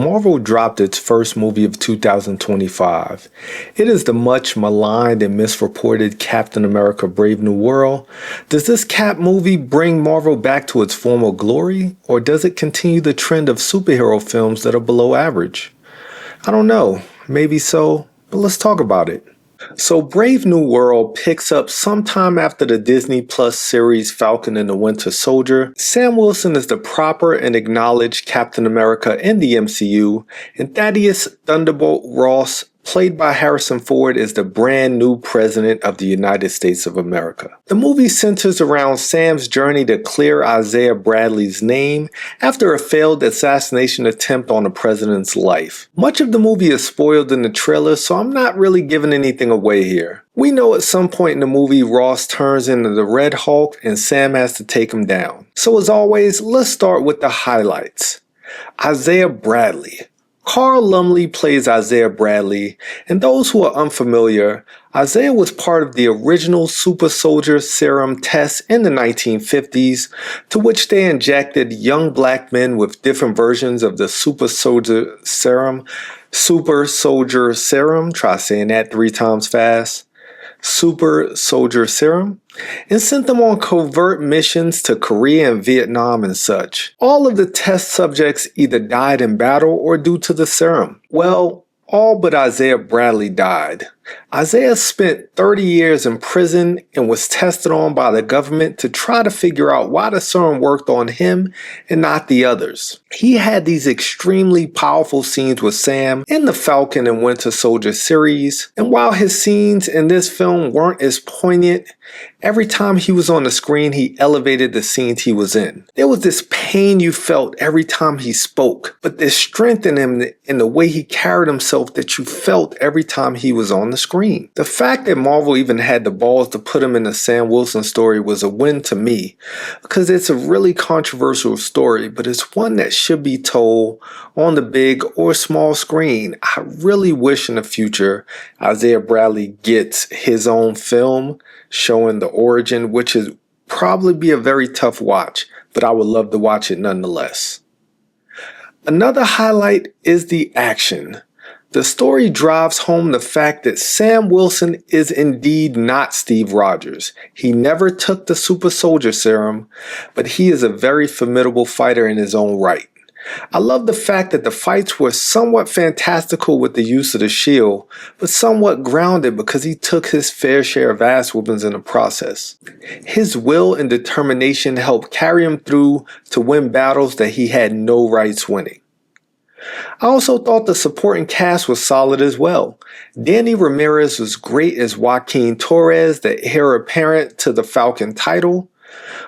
Marvel dropped its first movie of 2025. It is the much maligned and misreported Captain America Brave New World. Does this Cap movie bring Marvel back to its former glory, or does it continue the trend of superhero films that are below average? I don't know, maybe so, but let's talk about it. So Brave New World picks up sometime after the Disney Plus series Falcon and the Winter Soldier. Sam Wilson is the proper and acknowledged Captain America in the MCU, and Thaddeus Thunderbolt Ross, played by Harrison Ford, is the brand new President of the United States of America. The movie centers around Sam's journey to clear Isaiah Bradley's name after a failed assassination attempt on the president's life. Much of the movie is spoiled in the trailer, so I'm not really giving anything away here. We know at some point in the movie Ross turns into the Red Hulk and Sam has to take him down. So as always, let's start with the highlights. Isaiah Bradley. Carl Lumbly plays Isaiah Bradley, and those who are unfamiliar, Isaiah was part of the original super soldier serum test in the 1950s, to which they injected young black men with different versions of the super soldier serum, try saying that 3 times fast, super soldier serum, and sent them on covert missions to Korea and Vietnam and such. All of the test subjects either died in battle or due to the serum. Well, all but Isaiah Bradley died. Isaiah spent 30 years in prison and was tested on by the government to try to figure out why the serum worked on him and not the others. He had these extremely powerful scenes with Sam in the Falcon and Winter Soldier series, and while his scenes in this film weren't as poignant, every time he was on the screen, he elevated the scenes he was in. There was this pain you felt every time he spoke, but this strength in him in the way he carried himself that you felt every time he was on the screen. The fact that Marvel even had the balls to put him in the Sam Wilson story was a win to me, because it's a really controversial story, but it's one that should be told on the big or small screen. I really wish in the future Isaiah Bradley gets his own film showing the origin, which is probably be a very tough watch, but I would love to watch it nonetheless. Another highlight is the action. The story drives home the fact that Sam Wilson is indeed not Steve Rogers. He never took the super soldier serum, but he is a very formidable fighter in his own right. I love the fact that the fights were somewhat fantastical with the use of the shield, but somewhat grounded because he took his fair share of ass whoopings in the process. His will and determination helped carry him through to win battles that he had no rights winning. I also thought the supporting cast was solid as well. Danny Ramirez was great as Joaquin Torres, the heir apparent to the Falcon title.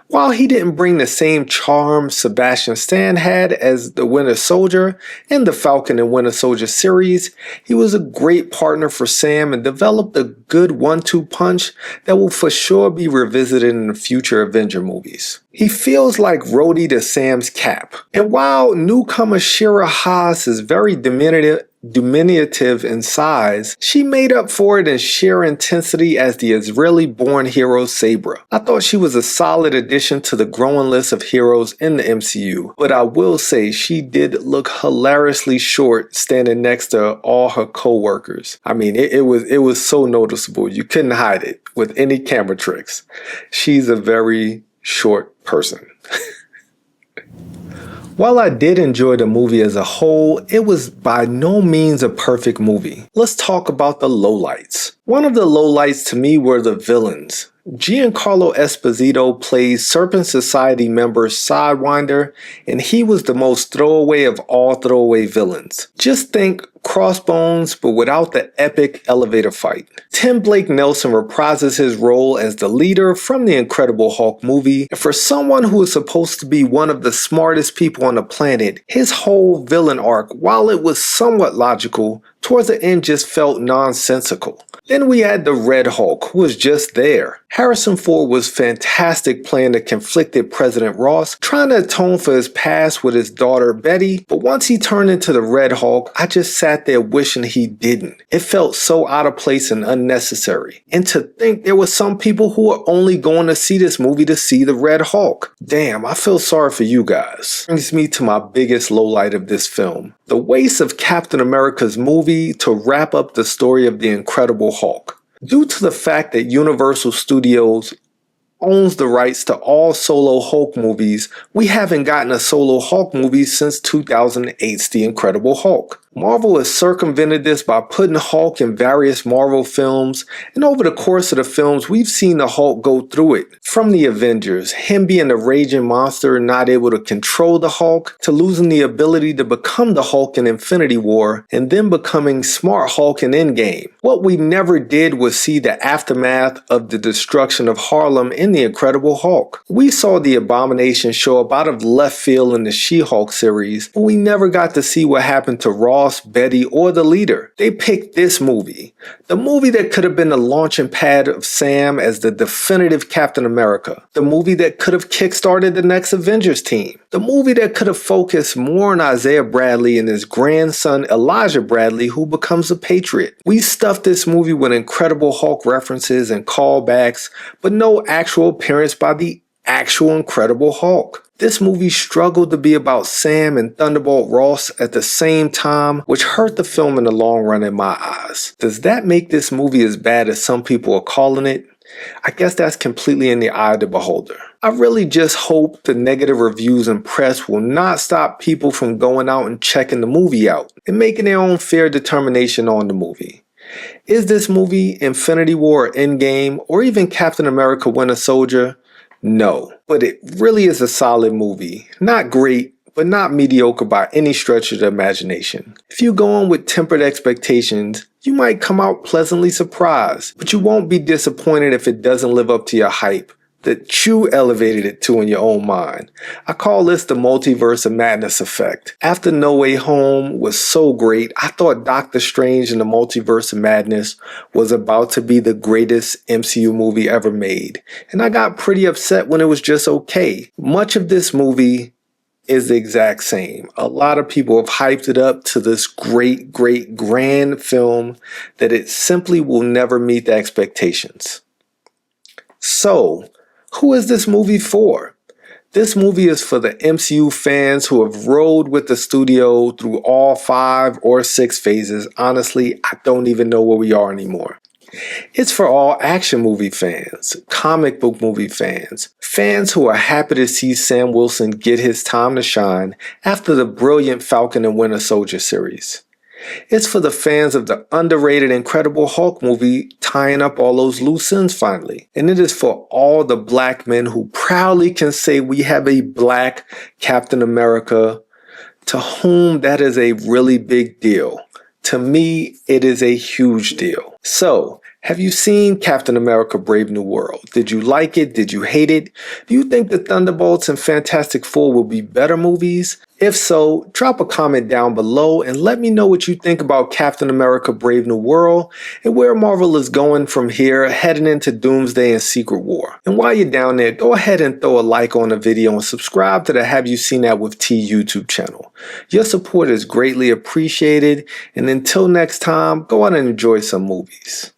While he didn't bring the same charm Sebastian Stan had as the Winter Soldier in the Falcon and Winter Soldier series, he was a great partner for Sam and developed a good 1-2 punch that will for sure be revisited in the future Avenger movies. He feels like Rhodey to Sam's Cap. And while newcomer Shira Haas is very diminutive in size, she made up for it in sheer intensity as the Israeli-born hero Sabra. I thought she was a solid addition to the growing list of heroes in the MCU, but I will say she did look hilariously short standing next to all her co-workers. I mean, it was so noticeable. You couldn't hide it with any camera tricks. She's a very short person. While I did enjoy the movie as a whole, it was by no means a perfect movie. Let's talk about the lowlights. One of the lowlights to me were the villains. Giancarlo Esposito plays Serpent Society member Sidewinder, and he was the most throwaway of all throwaway villains. Just think Crossbones, but without the epic elevator fight. Tim Blake Nelson reprises his role as the leader from the Incredible Hulk movie, and for someone who is supposed to be one of the smartest people on the planet, his whole villain arc, while it was somewhat logical, towards the end just felt nonsensical. Then we had the Red Hulk, who was just there. Harrison Ford was fantastic playing the conflicted President Ross, trying to atone for his past with his daughter Betty, but once he turned into the Red Hulk, I just sat there wishing he didn't. It felt so out of place and unnecessary. And to think there were some people who were only going to see this movie to see the Red Hulk. Damn, I feel sorry for you guys. Brings me to my biggest lowlight of this film. The waste of Captain America's movie to wrap up the story of the Incredible Hulk. Due to the fact that Universal Studios owns the rights to all solo Hulk movies, we haven't gotten a solo Hulk movie since 2008's The Incredible Hulk. Marvel has circumvented this by putting Hulk in various Marvel films, and over the course of the films, we've seen the Hulk go through it. From the Avengers, him being a raging monster not able to control the Hulk, to losing the ability to become the Hulk in Infinity War, and then becoming Smart Hulk in Endgame. What we never did was see the aftermath of the destruction of Harlem in The Incredible Hulk. We saw the Abomination show up out of left field in the She-Hulk series, but we never got to see what happened to Ross, Betty, or the leader. They picked this movie. The movie that could have been the launching pad of Sam as the definitive Captain America. The movie that could have kickstarted the next Avengers team. The movie that could have focused more on Isaiah Bradley and his grandson Elijah Bradley, who becomes a Patriot. We stuffed this movie with Incredible Hulk references and callbacks, but no actual appearance by the actual Incredible Hulk. This movie struggled to be about Sam and Thunderbolt Ross at the same time, which hurt the film in the long run in my eyes. Does that make this movie as bad as some people are calling it? I guess that's completely in the eye of the beholder. I really just hope the negative reviews and press will not stop people from going out and checking the movie out and making their own fair determination on the movie. Is this movie Infinity War or Endgame or even Captain America Winter Soldier? No, but it really is a solid movie. Not great, but not mediocre by any stretch of the imagination. If you go in with tempered expectations, you might come out pleasantly surprised, but you won't be disappointed if it doesn't live up to your hype that you elevated it to in your own mind. I call this the multiverse of madness effect. After No Way Home was so great, I thought Doctor Strange in the Multiverse of Madness was about to be the greatest MCU movie ever made, and I got pretty upset when it was just okay. Much of this movie is the exact same. A lot of people have hyped it up to this great, grand film that it simply will never meet the expectations. So, who is this movie for? This movie is for the MCU fans who have rode with the studio through all 5 or 6 phases. Honestly, I don't even know where we are anymore. It's for all action movie fans, comic book movie fans, fans who are happy to see Sam Wilson get his time to shine after the brilliant Falcon and Winter Soldier series. It's for the fans of the underrated Incredible Hulk movie tying up all those loose ends finally. And it is for all the black men who proudly can say we have a black Captain America, to whom that is a really big deal. To me, it is a huge deal. So, have you seen Captain America Brave New World? Did you like it? Did you hate it? Do you think the Thunderbolts and Fantastic Four will be better movies? If so, drop a comment down below and let me know what you think about Captain America Brave New World and where Marvel is going from here heading into Doomsday and Secret War. And while you're down there, go ahead and throw a like on the video and subscribe to the Have You Seen That With T YouTube channel. Your support is greatly appreciated, and until next time, go out and enjoy some movies.